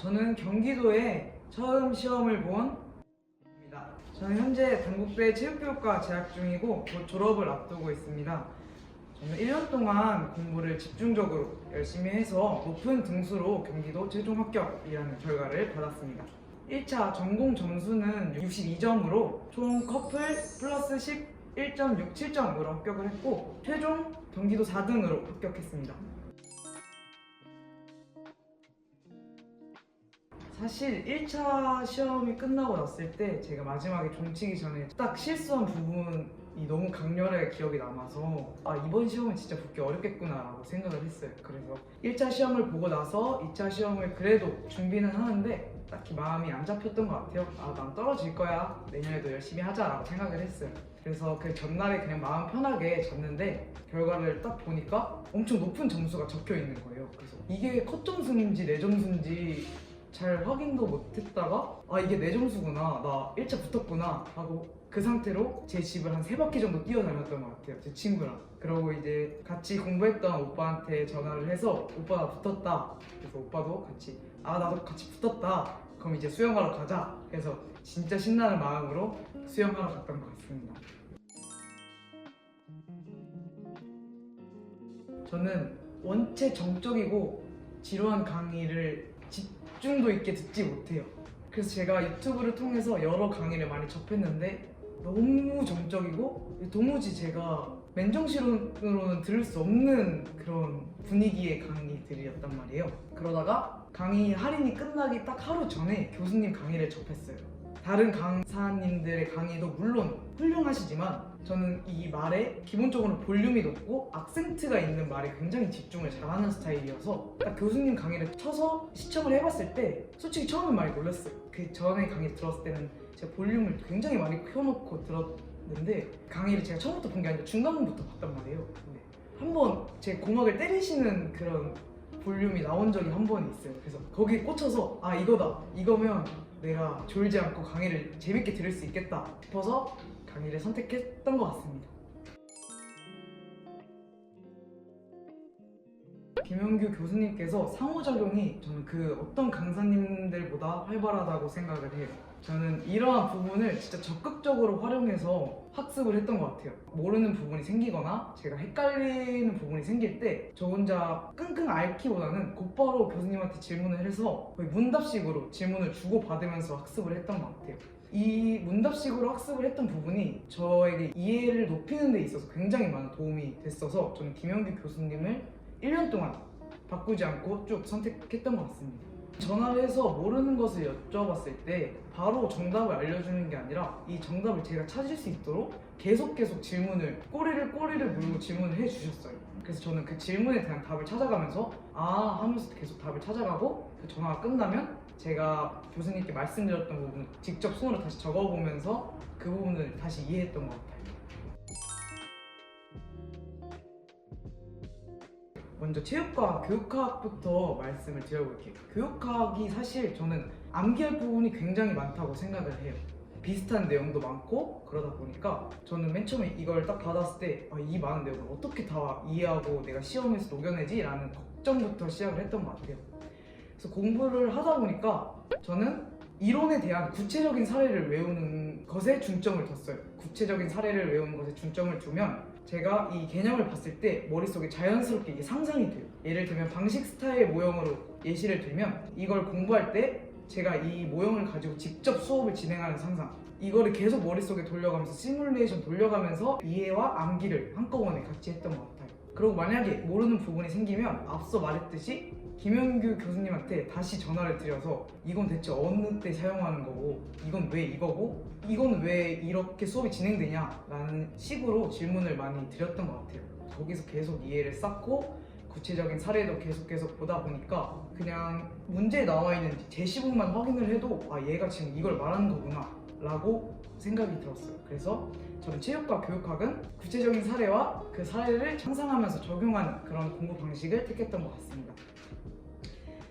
저는 경기도에 처음 시험을 본 입니다. 저는 현재 단국대 체육교육과 재학 중이고 곧 졸업을 앞두고 있습니다. 저는 1년 동안 공부를 집중적으로 열심히 해서 높은 등수로 경기도 최종 합격이라는 결과를 받았습니다. 1차 전공 점수는 62점으로 총 커플 플러스 11.67점으로 합격을 했고 최종 경기도 4등으로 합격했습니다. 사실 1차 시험이 끝나고 났을 때 제가 마지막에 종치기 전에 딱 실수한 부분이 너무 강렬하게 기억이 남아서 이번 시험은 진짜 붙기 어렵겠구나 라고 생각을 했어요. 그래서 1차 시험을 보고 나서 2차 시험을 그래도 준비는 하는데 딱히 마음이 안 잡혔던 것 같아요. 난 떨어질 거야, 내년에도 열심히 하자 라고 생각을 했어요. 그래서 그 전날에 그냥 마음 편하게 잤는데 결과를 딱 보니까 엄청 높은 점수가 적혀 있는 거예요. 그래서 이게 컷 점수인지 내 점수인지 잘 확인도 못했다가 이게 내 점수구나, 나 1차 붙었구나 하고 그 상태로 제 집을 한 3바퀴 정도 뛰어다녔던 것 같아요, 제 친구랑. 그러고 이제 같이 공부했던 오빠한테 전화를 해서 오빠 나 붙었다. 그래서 오빠도 같이 나도 같이 붙었다, 그럼 이제 수영하러 가자 해서 진짜 신나는 마음으로 수영하러 갔던 것 같습니다. 저는 원체 정적이고 지루한 강의를 집중도 있게 듣지 못해요. 그래서 제가 유튜브를 통해서 여러 강의를 많이 접했는데 너무 정적이고 도무지 제가 맨정신으로는 들을 수 없는 그런 분위기의 강의들이었단 말이에요. 그러다가 강의 할인이 끝나기 딱 하루 전에 교수님 강의를 접했어요. 다른 강사님들의 강의도 물론 훌륭하시지만 저는 이 말에 기본적으로 볼륨이 높고 악센트가 있는 말에 굉장히 집중을 잘하는 스타일이어서 딱 교수님 강의를 쳐서 시청을 해봤을 때 솔직히 처음엔 많이 놀랐어요. 그 전에 강의 들었을 때는 제가 볼륨을 굉장히 많이 켜놓고 들었는데 강의를 제가 처음부터 본 게 아니라 중간부터 봤단 말이에요. 근데 한번 제 고막을 때리시는 그런 볼륨이 나온 적이 한 번 있어요. 그래서 거기에 꽂혀서 이거다, 이거면 내가 졸지 않고 강의를 재밌게 들을 수 있겠다 싶어서 강의를 선택했던 것 같습니다. 김영규 교수님께서 상호작용이 저는 그 어떤 강사님들보다 활발하다고 생각을 해요. 저는 이러한 부분을 진짜 적극적으로 활용해서 학습을 했던 것 같아요. 모르는 부분이 생기거나 제가 헷갈리는 부분이 생길 때 저 혼자 끙끙 앓기보다는 곧바로 교수님한테 질문을 해서 거의 문답식으로 질문을 주고받으면서 학습을 했던 것 같아요. 이 문답식으로 학습을 했던 부분이 저에게 이해를 높이는 데 있어서 굉장히 많은 도움이 됐어서 저는 김영규 교수님을 1년 동안 바꾸지 않고 쭉 선택했던 것 같습니다. 전화를 해서 모르는 것을 여쭤봤을 때 바로 정답을 알려주는 게 아니라 이 정답을 제가 찾을 수 있도록 계속 질문을 꼬리를 물고 질문을 해주셨어요. 그래서 저는 그 질문에 대한 답을 찾아가면서 하면서 계속 답을 찾아가고 그 전화가 끝나면 제가 교수님께 말씀드렸던 부분을 직접 손으로 다시 적어보면서 그 부분을 다시 이해했던 것 같아요. 먼저 체육과 교육학부터 말씀을 드려볼게요. 교육학이 사실 저는 암기할 부분이 굉장히 많다고 생각을 해요. 비슷한 내용도 많고 그러다 보니까 저는 맨 처음에 이걸 딱 받았을 때 이 많은 내용을 어떻게 다 이해하고 내가 시험에서 녹여내지? 라는 걱정부터 시작을 했던 것 같아요. 그래서 공부를 하다 보니까 저는 이론에 대한 구체적인 사례를 외우는 것에 중점을 뒀어요. 구체적인 사례를 외우는 것에 중점을 두면 제가 이 개념을 봤을 때 머릿속에 자연스럽게 이게 상상이 돼요. 예를 들면 방식 스타일 모형으로 예시를 들면 이걸 공부할 때 제가 이 모형을 가지고 직접 수업을 진행하는 상상, 이거를 계속 머릿속에 돌려가면서 시뮬레이션 돌려가면서 이해와 암기를 한꺼번에 같이 했던 것 같아요. 그리고 만약에 모르는 부분이 생기면 앞서 말했듯이 김영규 교수님한테 다시 전화를 드려서 이건 대체 어느 때 사용하는 거고 이건 왜 이거고 이건 왜 이렇게 수업이 진행되냐 라는 식으로 질문을 많이 드렸던 것 같아요. 거기서 계속 이해를 쌓고 구체적인 사례도 계속 보다 보니까 그냥 문제에 나와 있는 제시문만 확인을 해도 얘가 지금 이걸 말하는 거구나 라고 생각이 들었어요. 그래서 저는 체육과 교육학은 구체적인 사례와 그 사례를 상상하면서 적용하는 그런 공부 방식을 택했던 것 같습니다.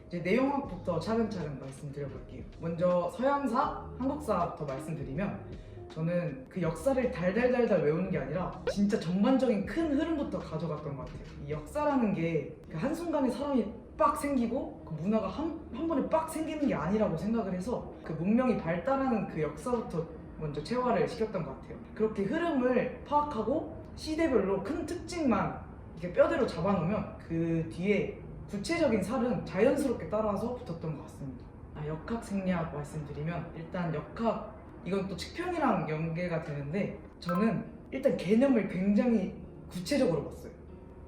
이제 내용학부터 차근차근 말씀드려볼게요. 먼저 서양사, 한국사부터 말씀드리면 저는 그 역사를 달달달달 외우는 게 아니라 진짜 전반적인 큰 흐름부터 가져갔던 것 같아요. 이 역사라는 게 그 한순간에 사람이 빡 생기고 그 문화가 한 번에 빡 생기는 게 아니라고 생각을 해서 그 문명이 발달하는 그 역사부터 먼저 체화를 시켰던 것 같아요. 그렇게 흐름을 파악하고 시대별로 큰 특징만 이렇게 뼈대로 잡아놓으면 그 뒤에 구체적인 살은 자연스럽게 따라서 붙었던 것 같습니다. 역학 생략 말씀드리면 일단 역학 이건 또 측평이랑 연계가 되는데 저는 일단 개념을 굉장히 구체적으로 봤어요.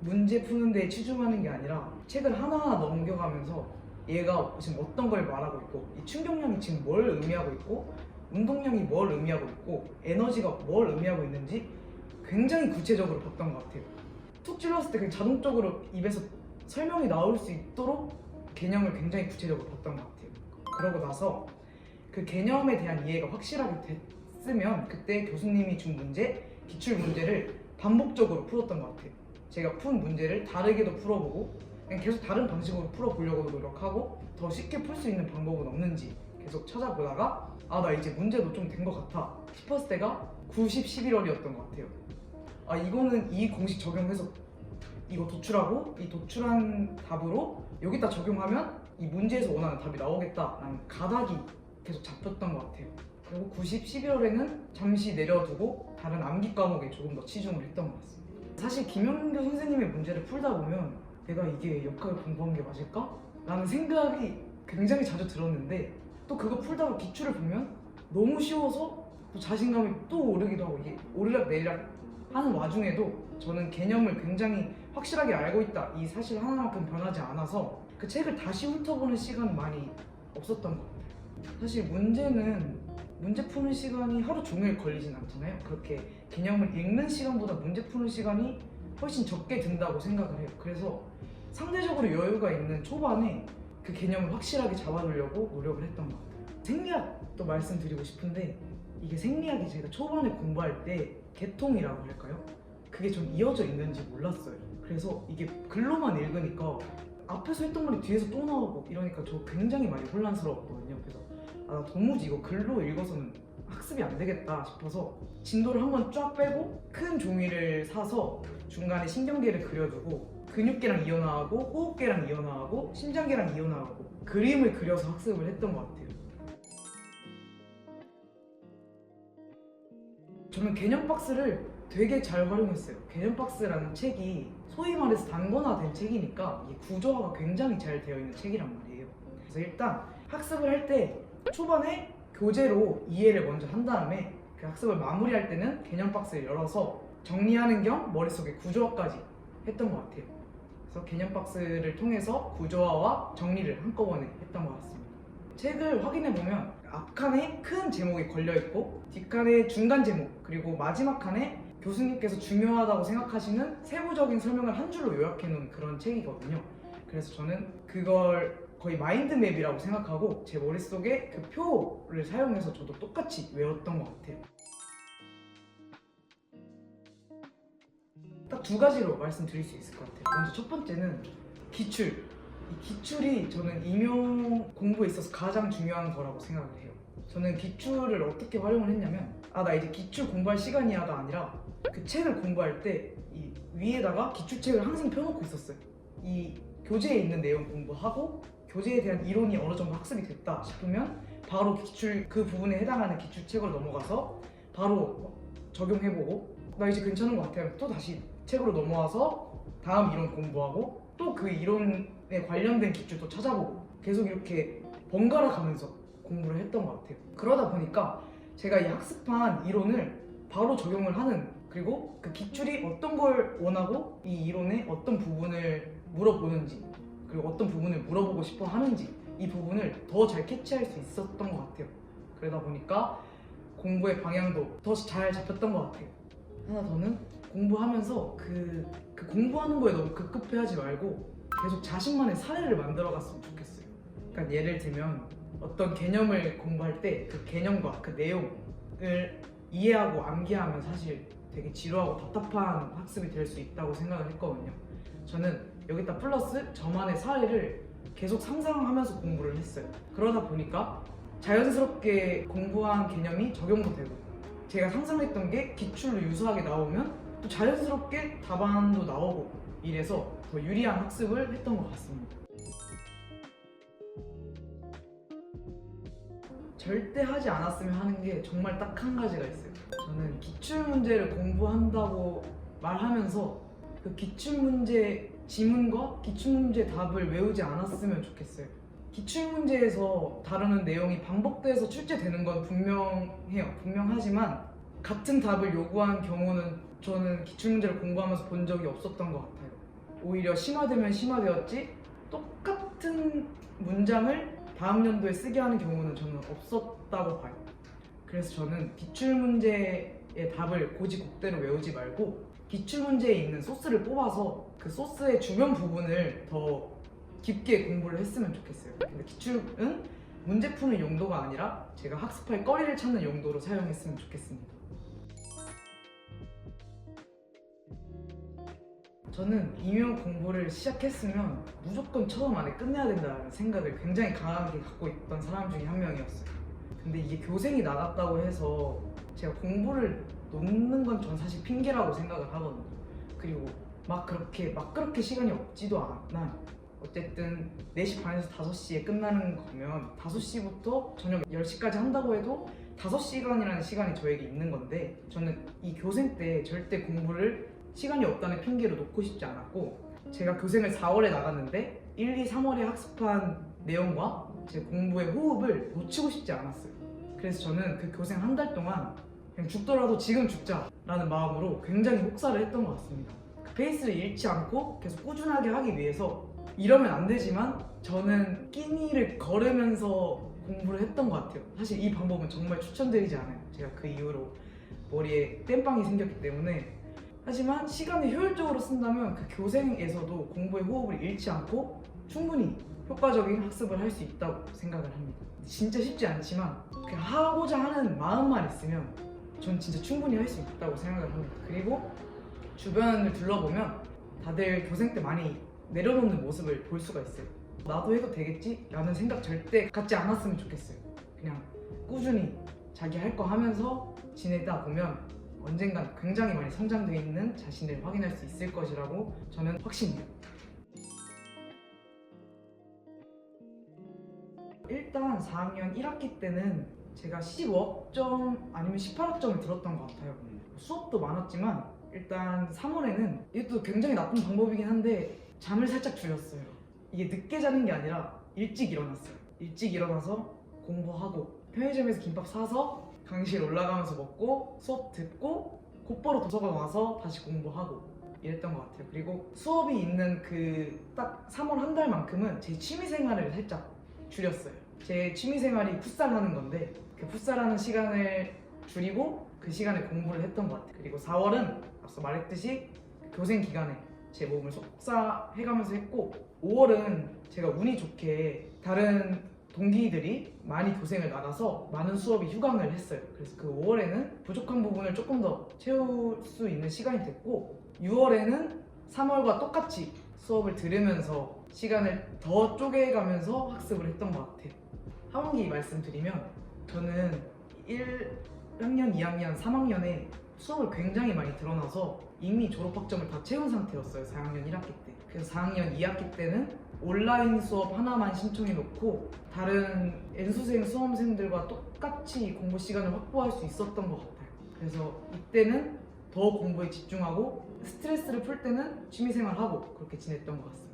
문제 푸는 데 치중하는 게 아니라 책을 하나하나 넘겨가면서 얘가 지금 어떤 걸 말하고 있고 이 충격량이 지금 뭘 의미하고 있고 운동량이 뭘 의미하고 있고 에너지가 뭘 의미하고 있는지 굉장히 구체적으로 봤던 것 같아요. 툭 찔렀을 때 그냥 자동적으로 입에서 설명이 나올 수 있도록 개념을 굉장히 구체적으로 봤던 것 같아요. 그러고 나서 그 개념에 대한 이해가 확실하게 됐으면 그때 교수님이 준 문제, 기출 문제를 반복적으로 풀었던 것 같아요. 제가 푼 문제를 다르게도 풀어보고 그냥 계속 다른 방식으로 풀어보려고 노력하고 더 쉽게 풀 수 있는 방법은 없는지 계속 찾아보다가 나 이제 문제도 좀 된 것 같아 싶었을 때가 90, 11월이었던 것 같아요. 이거는 이 공식 적용해서 이거 도출하고 이 도출한 답으로 여기다 적용하면 이 문제에서 원하는 답이 나오겠다라는 가닥이 계속 잡혔던 것 같아요. 그리고 90, 11월에는 잠시 내려두고 다른 암기 과목에 조금 더 치중을 했던 것 같습니다. 사실 김영규 선생님의 문제를 풀다 보면 내가 이게 역학을 공부한 게 맞을까? 라는 생각이 굉장히 자주 들었는데 또 그거 풀다가 기출을 보면 너무 쉬워서 또 자신감이 또 오르기도 하고 이게 오르락내리락 하는 와중에도 저는 개념을 굉장히 확실하게 알고 있다 이 사실 하나만큼 변하지 않아서 그 책을 다시 훑어보는 시간은 많이 없었던 것 같아요. 사실 문제 푸는 시간이 하루 종일 걸리진 않잖아요. 그렇게 개념을 읽는 시간보다 문제 푸는 시간이 훨씬 적게 든다고 생각을 해요. 그래서 상대적으로 여유가 있는 초반에 그 개념을 확실하게 잡아두려고 노력을 했던 것 같아요. 생리학도 말씀드리고 싶은데 이게 생리학이 제가 초반에 공부할 때 개통이라고 할까요? 그게 좀 이어져 있는지 몰랐어요. 그래서 이게 글로만 읽으니까 앞에서 했던 말이 뒤에서 또 나오고 이러니까 저 굉장히 많이 혼란스러웠거든요. 그래서 도무지 이거 글로 읽어서는 학습이 안 되겠다 싶어서 진도를 한번 쫙 빼고 큰 종이를 사서 중간에 신경계를 그려주고 근육계랑 이어나가고 호흡계랑 이어나가고 심장계랑 이어나가고 그림을 그려서 학습을 했던 것 같아요. 저는 개념 박스를 되게 잘 활용했어요. 개념 박스라는 책이 소위 말해서 단권화된 책이니까 이 구조화가 굉장히 잘 되어 있는 책이란 말이에요. 그래서 일단 학습을 할 때 초반에 교재로 이해를 먼저 한 다음에 그 학습을 마무리할 때는 개념 박스를 열어서 정리하는 겸 머릿속에 구조화까지 했던 것 같아요. 그래서 개념 박스를 통해서 구조화와 정리를 한꺼번에 했던 것 같습니다. 책을 확인해 보면 앞칸에 큰 제목이 걸려 있고 뒷칸에 중간 제목 그리고 마지막 칸에 교수님께서 중요하다고 생각하시는 세부적인 설명을 한 줄로 요약해 놓은 그런 책이거든요. 그래서 저는 그걸 거의 마인드맵이라고 생각하고 제 머릿속에 그 표를 사용해서 저도 똑같이 외웠던 것 같아요. 딱 두 가지로 말씀드릴 수 있을 것 같아요. 먼저 첫 번째는 기출. 이 기출이 저는 임용 공부에 있어서 가장 중요한 거라고 생각을 해요. 저는 기출을 어떻게 활용을 했냐면 나 이제 기출 공부할 시간이야가 아니라 그 책을 공부할 때 이 위에다가 기출책을 항상 펴놓고 있었어요. 이 교재에 있는 내용 공부하고 교재에 대한 이론이 어느 정도 학습이 됐다 싶으면 바로 기출 그 부분에 해당하는 기출책으로 넘어가서 바로 적용해보고 나 이제 괜찮은 것 같아요. 또 다시 책으로 넘어와서 다음 이론 공부하고 또 그 이론에 관련된 기출도 찾아보고 계속 이렇게 번갈아 가면서 공부를 했던 것 같아요. 그러다 보니까 제가 이 학습한 이론을 바로 적용을 하는 그리고 그 기출이 어떤 걸 원하고 이 이론의 어떤 부분을 물어보는지 그리고 어떤 부분을 물어보고 싶어 하는지 이 부분을 더 잘 캐치할 수 있었던 것 같아요. 그러다 보니까 공부의 방향도 더 잘 잡혔던 것 같아요. 하나 더는 공부하면서 그 공부하는 거에 너무 급급해하지 말고 계속 자신만의 사례를 만들어 갔으면 좋겠어요. 그러니까 예를 들면 어떤 개념을 공부할 때 그 개념과 그 내용을 이해하고 암기하면 사실 되게 지루하고 답답한 학습이 될 수 있다고 생각을 했거든요. 저는 여기다 플러스 저만의 사례를 계속 상상하면서 공부를 했어요. 그러다 보니까 자연스럽게 공부한 개념이 적용도 되고 제가 상상했던 게 기출로 유사하게 나오면 또 자연스럽게 답안도 나오고 이래서 더 유리한 학습을 했던 것 같습니다. 절대 하지 않았으면 하는 게 정말 딱 한 가지가 있어요. 저는 기출문제를 공부한다고 말하면서 그 기출문제 지문과 기출문제 답을 외우지 않았으면 좋겠어요. 기출문제에서 다루는 내용이 반복돼서 출제되는 건 분명해요. 분명하지만 같은 답을 요구한 경우는 저는 기출문제를 공부하면서 본 적이 없었던 것 같아요. 오히려 심화되면 심화되었지 똑같은 문장을 다음 연도에 쓰게 하는 경우는 저는 없었다고 봐요. 그래서 저는 기출문제의 답을 고지곡대로 외우지 말고 기출문제에 있는 소스를 뽑아서 그 소스의 주변 부분을 더 깊게 공부를 했으면 좋겠어요. 근데 기출은 문제 푸는 용도가 아니라 제가 학습할 거리를 찾는 용도로 사용했으면 좋겠습니다. 저는 이명 공부를 시작했으면 무조건 처음 안에 끝내야 된다는 생각을 굉장히 강하게 갖고 있던 사람 중에 한 명이었어요. 근데 이게 교생이 나갔다고 해서 제가 공부를 놓는 건 전 사실 핑계라고 생각을 하거든요. 그리고 막 그렇게 시간이 없지도 않아요. 어쨌든 4시 반에서 5시에 끝나는 거면 5시부터 저녁 10시까지 한다고 해도 5시간이라는 시간이 저에게 있는 건데 저는 이 교생 때 절대 공부를 시간이 없다는 핑계로 놓고 싶지 않았고 제가 교생을 4월에 나갔는데 1, 2, 3월에 학습한 내용과 제 공부의 호흡을 놓치고 싶지 않았어요. 그래서 저는 그 교생 한 달 동안 그냥 죽더라도 지금 죽자라는 마음으로 굉장히 혹사를 했던 것 같습니다. 그 페이스를 잃지 않고 계속 꾸준하게 하기 위해서 이러면 안 되지만 저는 끼니를 걸으면서 공부를 했던 것 같아요. 사실 이 방법은 정말 추천드리지 않아요. 제가 그 이후로 머리에 땜빵이 생겼기 때문에. 하지만 시간을 효율적으로 쓴다면 그 교생에서도 공부의 호흡을 잃지 않고 충분히 효과적인 학습을 할 수 있다고 생각을 합니다. 진짜 쉽지 않지만 그냥 하고자 하는 마음만 있으면 전 진짜 충분히 할 수 있다고 생각을 합니다. 그리고 주변을 둘러보면 다들 교생 때 많이 내려놓는 모습을 볼 수가 있어요. 나도 해도 되겠지? 라는 생각 절대 갖지 않았으면 좋겠어요. 그냥 꾸준히 자기 할 거 하면서 지내다 보면 언젠간 굉장히 많이 성장되어 있는 자신을 확인할 수 있을 것이라고 저는 확신해요. 일단 4학년 1학기 때는 제가 15학점 아니면 18학점을 들었던 것 같아요. 수업도 많았지만 일단 3월에는 이것도 굉장히 나쁜 방법이긴 한데 잠을 살짝 줄였어요. 이게 늦게 자는 게 아니라 일찍 일어났어요. 일찍 일어나서 공부하고 편의점에서 김밥 사서 강의실 올라가면서 먹고 수업 듣고 곧바로 도서관 와서 다시 공부하고 이랬던 것 같아요. 그리고 수업이 있는 그 딱 3월 한 달만큼은 제 취미생활을 살짝 줄였어요. 제 취미생활이 풋살하는 건데 그 풋살하는 시간을 줄이고 그 시간에 공부를 했던 것 같아요. 그리고 4월은 앞서 말했듯이 교생 기간에 제 몸을 속사해가면서 했고 5월은 제가 운이 좋게 다른 동기들이 많이 교생을 나가서 많은 수업이 휴강을 했어요. 그래서 그 5월에는 부족한 부분을 조금 더 채울 수 있는 시간이 됐고 6월에는 3월과 똑같이 수업을 들으면서 시간을 더 쪼개가면서 학습을 했던 것 같아요. 하반기 말씀드리면 저는 1학년, 2학년, 3학년에 수업을 굉장히 많이 들어놔서 이미 졸업학점을 다 채운 상태였어요. 4학년 1학기 때. 그래서 4학년 2학기 때는 온라인 수업 하나만 신청해 놓고 다른 N수생 수험생들과 똑같이 공부 시간을 확보할 수 있었던 것 같아요. 그래서 이때는 더 공부에 집중하고 스트레스를 풀 때는 취미생활하고 그렇게 지냈던 것 같습니다.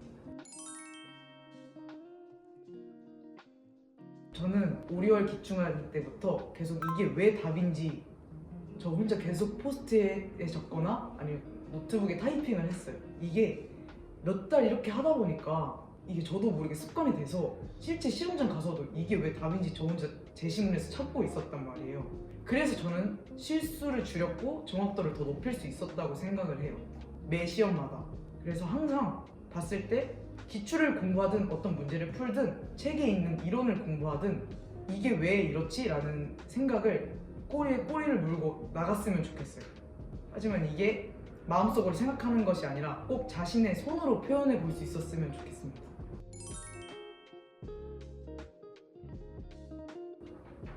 저는 5, 6월 기출할 때부터 계속 이게 왜 답인지 저 혼자 계속 포스트잇에 적거나 아니면 노트북에 타이핑을 했어요. 이게 몇 달 이렇게 하다 보니까 이게 저도 모르게 습관이 돼서 실제 시험장 가서도 이게 왜 답인지 저 혼자 제 신문에서 찾고 있었단 말이에요. 그래서 저는 실수를 줄였고 정확도를 더 높일 수 있었다고 생각을 해요. 매 시험마다. 그래서 항상 봤을 때 기출을 공부하든 어떤 문제를 풀든 책에 있는 이론을 공부하든 이게 왜 이렇지? 라는 생각을 꼬리에 꼬리를 물고 나갔으면 좋겠어요. 하지만 이게 마음속으로 생각하는 것이 아니라 꼭 자신의 손으로 표현해 볼 수 있었으면 좋겠습니다.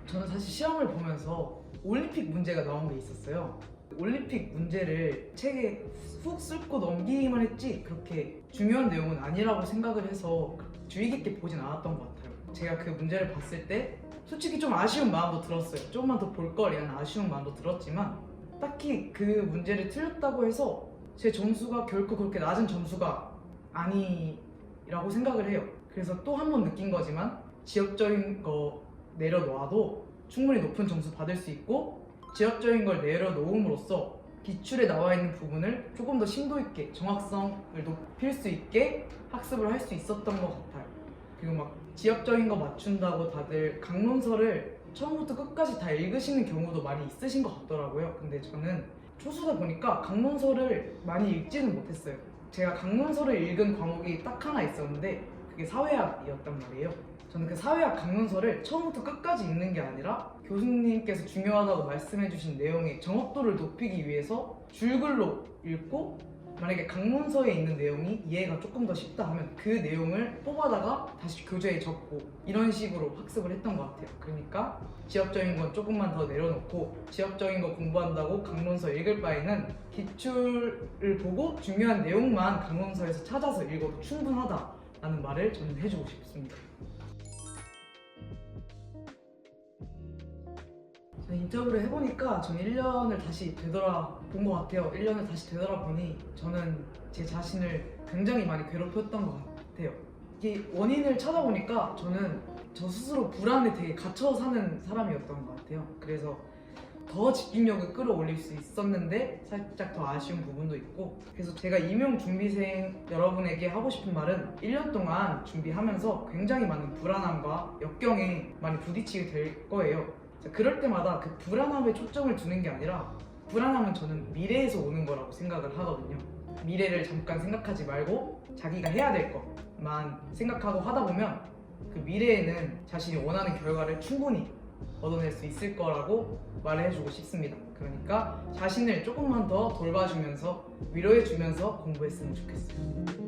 저는 사실 시험을 보면서 올림픽 문제가 나온 게 있었어요. 올림픽 문제를 책에 훅 훑고 넘기기만 했지 그렇게 중요한 내용은 아니라고 생각을 해서 주의 깊게 보진 않았던 것 같아요. 제가 그 문제를 봤을 때 솔직히 좀 아쉬운 마음도 들었어요. 조금만 더 볼 걸이라는 아쉬운 마음도 들었지만 딱히 그 문제를 틀렸다고 해서 제 점수가 결코 그렇게 낮은 점수가 아니라고 생각을 해요. 그래서 또 한 번 느낀 거지만 지역적인 거 내려놓아도 충분히 높은 점수 받을 수 있고, 지역적인 걸 내려놓음으로써 기출에 나와 있는 부분을 조금 더 심도 있게 정확성을 높일 수 있게 학습을 할 수 있었던 것 같아요. 그리고 막 지역적인 거 맞춘다고 다들 강론서를 처음부터 끝까지 다 읽으시는 경우도 많이 있으신 것 같더라고요. 근데 저는 초수다 보니까 강론서를 많이 읽지는 못했어요. 제가 강론서를 읽은 과목이 딱 하나 있었는데 그게 사회학이었단 말이에요. 저는 그 사회학 강론서를 처음부터 끝까지 읽는 게 아니라 교수님께서 중요하다고 말씀해주신 내용의 정확도를 높이기 위해서 줄글로 읽고, 만약에 강론서에 있는 내용이 이해가 조금 더 쉽다 하면 그 내용을 뽑아다가 다시 교재에 적고 이런 식으로 학습을 했던 것 같아요. 그러니까 지역적인 건 조금만 더 내려놓고 지역적인 거 공부한다고 강론서 읽을 바에는 기출을 보고 중요한 내용만 강론서에서 찾아서 읽어도 충분하다라는 말을 저는 해주고 싶습니다. 인터뷰를 해보니까 저는 1년을 다시 되돌아본 것 같아요. 1년을 다시 되돌아보니 저는 제 자신을 굉장히 많이 괴롭혔던 것 같아요. 이게 원인을 찾아보니까 저는 저 스스로 불안에 되게 갇혀 사는 사람이었던 것 같아요. 그래서 더 집중력을 끌어올릴 수 있었는데 살짝 더 아쉬운 부분도 있고, 그래서 제가 임용 준비생 여러분에게 하고 싶은 말은 1년 동안 준비하면서 굉장히 많은 불안함과 역경에 많이 부딪히게 될 거예요. 그럴 때마다 그 불안함에 초점을 두는 게 아니라, 불안함은 저는 미래에서 오는 거라고 생각을 하거든요. 미래를 잠깐 생각하지 말고 자기가 해야 될 것만 생각하고 하다 보면 그 미래에는 자신이 원하는 결과를 충분히 얻어낼 수 있을 거라고 말해주고 싶습니다. 그러니까 자신을 조금만 더 돌봐주면서 위로해주면서 공부했으면 좋겠어요.